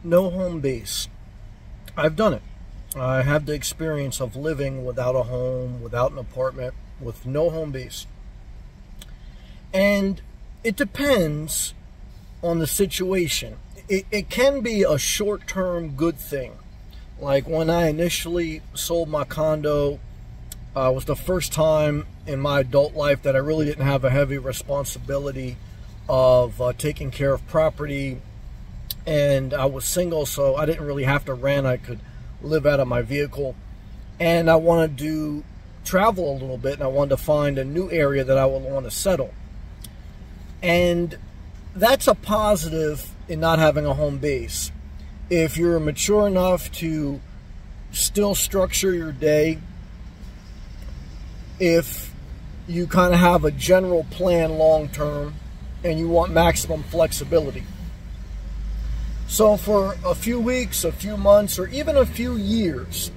no home base. I've done it. I have the experience of living without a home, without an apartment, with no home base. And it depends on the situation. It can be a short-term good thing. Like when I initially sold my condo, it was the first time in my adult life that I really didn't have a heavy responsibility of taking care of property. And I was single, so I didn't really have to rent. I could live out of my vehicle. And I wanted to travel a little bit, and I wanted to find a new area that I would want to settle. And that's a positive in not having a home base. If you're mature enough to still structure your day, if you kind of have a general plan long term, and you want maximum flexibility. So for a few weeks, a few months, or even a few years,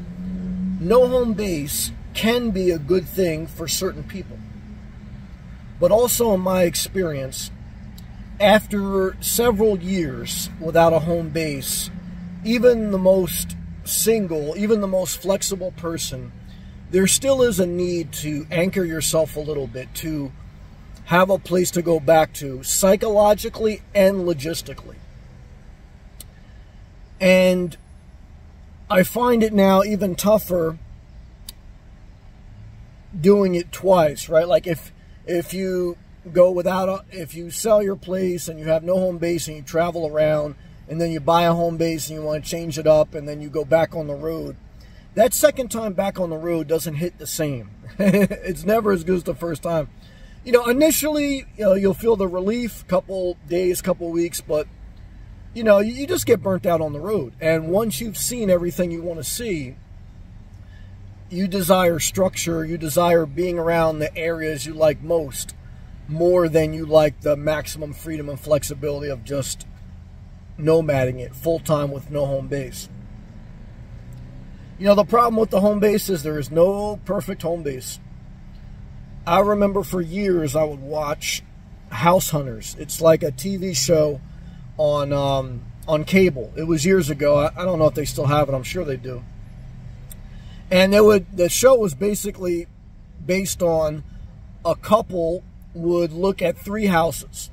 no home base can be a good thing for certain people. But also in my experience, after several years without a home base, even the most single, even the most flexible person, there still is a need to anchor yourself a little bit, to have a place to go back to psychologically and logistically. And I find it now even tougher doing it twice, right? Like if you go without if you sell your place and you have no home base and you travel around and then you buy a home base and you want to change it up and then you go back on the road, that second time back on the road doesn't hit the same. It's never as good as the first time. You know, initially, you'll feel the relief, couple days, couple weeks, but you just get burnt out on the road. And once you've seen everything you want to see, you desire structure, you desire being around the areas you like most, more than you like the maximum freedom and flexibility of just nomading it full-time with no home base. The problem with the home base is there is no perfect home base. I remember for years I would watch House Hunters. It's like a TV show on cable. It was years ago. I don't know if they still have it. I'm sure they do. And the show was basically based on a couple would look at 3 houses,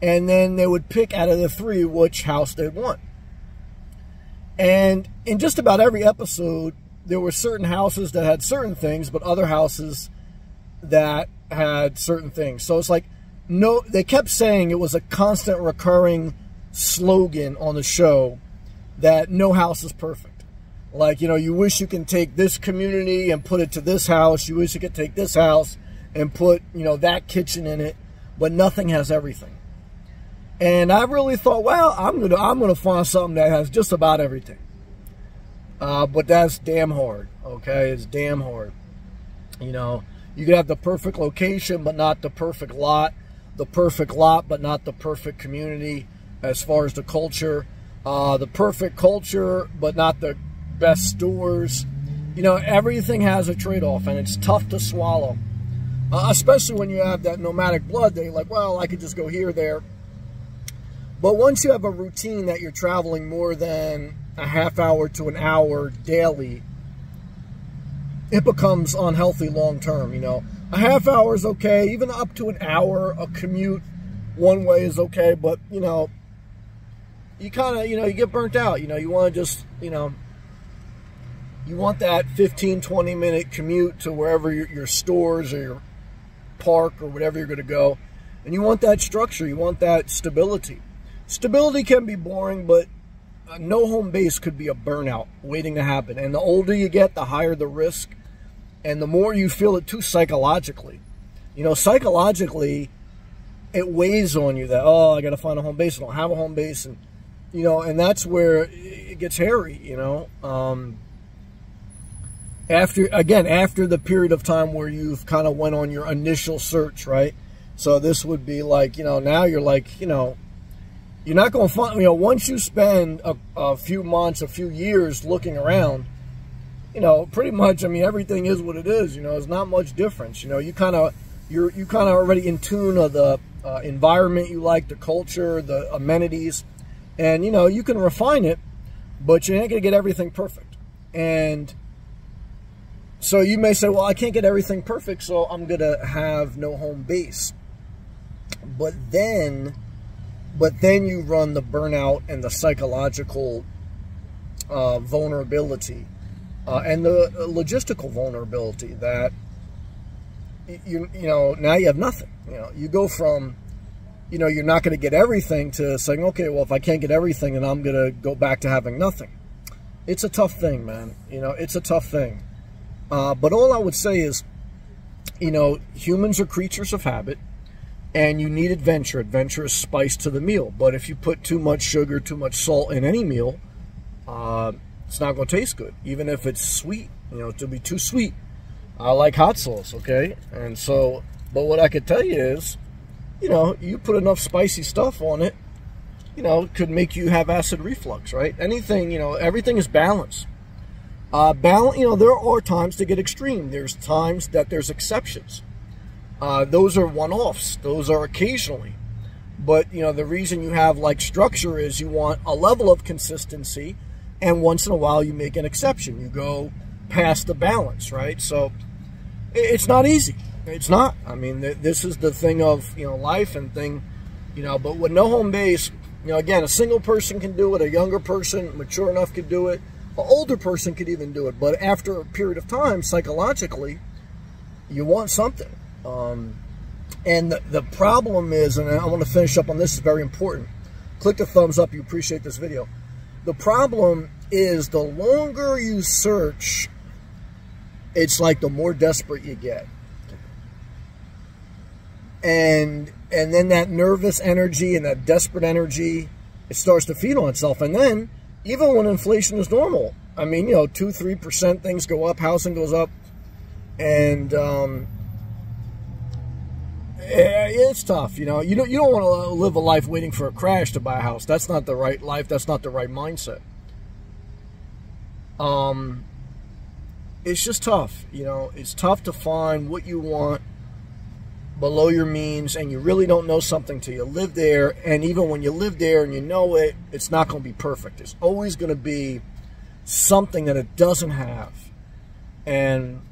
and then they would pick out of the 3 which house they'd want. And in just about every episode, there were certain houses that had certain things, but other houses that had certain things. So it's like, no, they kept saying, it was a constant recurring slogan on the show that no house is perfect. Like, you wish you can take this community and put it to this house. You wish you could take this house and put, that kitchen in it, but nothing has everything. And I really thought, well, I'm gonna find something that has just about everything. But that's damn hard, okay? It's damn hard. You could have the perfect location, but not the perfect lot. The perfect lot, but not the perfect community as far as the culture. The perfect culture, but not the best stores. Everything has a trade-off, and it's tough to swallow. Especially when you have that nomadic blood, they're like, well, I could just go here, there. But once you have a routine that you're traveling more than a half hour to an hour daily, it becomes unhealthy long term. A half hour is okay, even up to an hour, a commute one way is okay, but you kind of, you get burnt out. You want to just, you want that 15-20 minute commute to wherever your stores or your park or whatever you're going to go, and you want that structure, you want that stability. Stability can be boring, but no home base could be a burnout waiting to happen. And the older you get, the higher the risk, and the more you feel it too psychologically. Psychologically, it weighs on you that, oh, I got to find a home base. I don't have a home base, and and that's where it gets hairy. After the period of time where you've kind of went on your initial search, right? So this would be like, now you're like, you're not going to find, once you spend a few months, a few years looking around, pretty much, everything is what it is. There's not much difference. You're kind of already in tune of the environment you like, the culture, the amenities. And, you know, you can refine it, but you ain't going to get everything perfect. And so you may say, well, I can't get everything perfect, so I'm going to have no home base. But then you run the burnout and the psychological vulnerability and the logistical vulnerability that, you know, now you have nothing. You know, you go from, you know, you're not going to get everything to saying, okay, well, if I can't get everything, then I'm going to go back to having nothing. It's a tough thing, man. You know, it's a tough thing. But all I would say is, you know, humans are creatures of habit, and you need adventure. Adventure is spice to the meal. But if you put too much sugar, too much salt in any meal, it's not going to taste good, even if it's sweet. You know, it'll be too sweet. I like hot sauce, okay? And so, but what I could tell you is, you know, you put enough spicy stuff on it, you know, it could make you have acid reflux, right? Anything, you know, everything is balanced. You know, there are times to get extreme. There's times that there's exceptions. Those are one-offs. Those are occasionally. But, you know, the reason you have, like, structure is you want a level of consistency, and once in a while you make an exception. You go past the balance, right? So it's not easy. It's not. I mean, this is the thing of, you know, life and thing, you know, but with no home base, you know, again, a single person can do it, a younger person, mature enough, could do it. An older person could even do it, but after a period of time, psychologically, you want something. And the problem is, and I want to finish up on this, is very important. Click the thumbs up, you appreciate this video. The problem is the longer you search, it's like the more desperate you get. And then that nervous energy and that desperate energy, it starts to feed on itself. And then, even when inflation is normal, I mean, you know, 2-3% things go up, housing goes up, and it's tough. You know, you don't want to live a life waiting for a crash to buy a house. That's not the right life. That's not the right mindset. It's just tough. You know, it's tough to find what you want below your means, and you really don't know something till you live there. And even when you live there and you know it, it's not going to be perfect. It's always going to be something that it doesn't have. And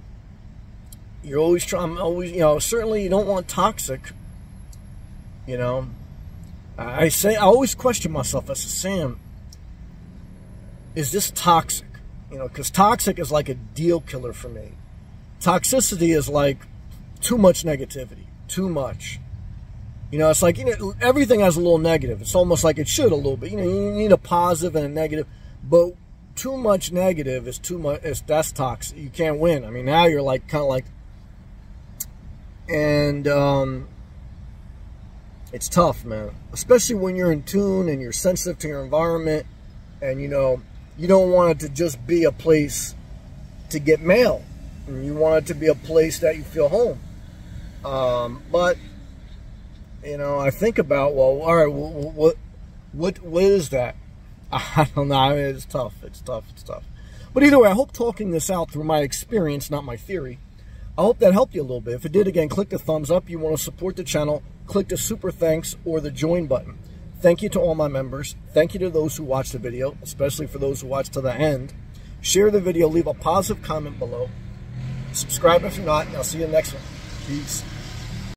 you're always trying, you know, certainly you don't want toxic, you know. I always question myself. I say, Sam, is this toxic? You know, because toxic is like a deal killer for me. Toxicity is like too much negativity. Too much. You know, it's like, you know, everything has a little negative. It's almost like it should a little bit. You know, you need a positive and a negative, but too much negative is too much. That's toxic. You can't win. I mean, now you're like kind of like, and it's tough, man. Especially when you're in tune and you're sensitive to your environment, and you know, you don't want it to just be a place to get mail. And you want it to be a place that you feel home. But, you know, I think about, well, all right, what is that? I don't know. I mean, it's tough. It's tough. It's tough. But either way, I hope talking this out through my experience, not my theory, I hope that helped you a little bit. If it did, again, click the thumbs up. You want to support the channel, click the super thanks or the join button. Thank you to all my members. Thank you to those who watched the video, especially for those who watched to the end. Share the video. Leave a positive comment below. Subscribe if you're not, and I'll see you in the next one. Peace.